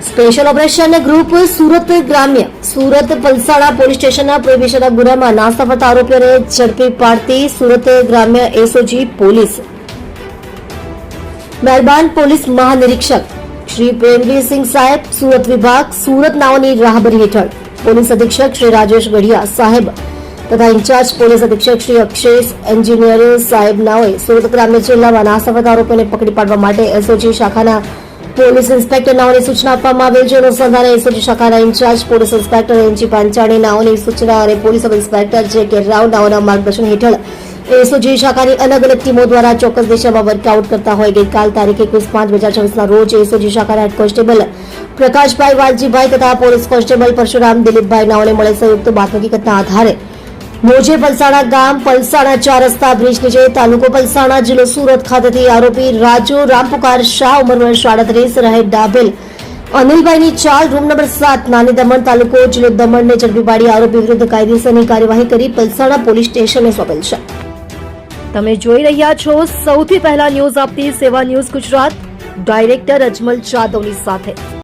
Special operation group Surat ગ્રામ્ય Surat Palsana police સ્ટેશનના પ્રોહિબિશનના ગુનામાં નાસ્તા ફરતા આરોપીઓને ઝડપી પાડતી સુરત ગ્રામ્ય એસઓજી પોલીસ મહેરબાન પોલીસ મહાનિરીક્ષક શ્રી પ્રેમવીરસિંહ સાહેબ સુરત વિભાગ સુરત નાઓની રાહબરી હેઠળ પોલીસ અધિક્ષક શ્રી રાજેશ ગઢિયા સાહેબ તથા ઇન્ચાર્જ પોલીસ અધિક્ષક શ્રી અક્ષેશ એન્જિનિયર સાહેબ નાઓએ સુરત ગ્રામ્ય જિલ્લામાં નાસ્તા ફરતા આરોપીઓને પકડી પાડવા માટે એસઓજી શાખાના પોલીસ ઇન્સ્પેક્ટર નાઓની સૂચના આપવામાં આવેલ છે. અનુસંધાને એસઓજી શાખાના incharge police inspector NG Panchani નાઓની સૂચના અને પોલીસ સબ ઇન્સ્પેક્ટર જે કે રાવ નાઓના માર્ગદર્શન હેઠળ એસઓજી શાખાની અલગ અલગ ટીમો દ્વારા ચોક્કસ દિશામાં વર્કઆઉટ કરતા હોય ગઈકાલ તારીખ 21/5/2024 રોજ એસઓજી શાખાના હેડ કોન્સ્ટેબલ પ્રકાશભાઈ વાલજીભાઈ તથા પોલીસ કોન્સ્ટેબલ પરશુરામ દિલીપભાઈ નાઓને મળે સંયુક્ત બાતમી હકીકતના આધારે મોજે પલસાણા ગામ પલસાણા 4 રસ્તા બ્રિજ નીચે તાલુકો પલસાણા જિલ્લો સુરત ખાતેથી આરોપી રાજુ રામપુકાર શાહ ઉંમર વર્ષ 37 રહે ડાભેલ અનિલભાઈની ચાલ રૂમ નંબર 7 નાની દમણ તાલુકો જિલ્લો દમણને ઝડપી પાડી આરોપી વિરુદ્ધ કાયદેસરની કાર્યવાહી કરી પલસાણા પોલીસ સ્ટેશને સોંપેલ છે. તમે જોઈ રહ્યા છો સૌથી પહેલા ન્યૂઝ આપતી સેવા ન્યૂઝ ગુજરાત ડાયરેક્ટર અજમલ જાદવની સાથે.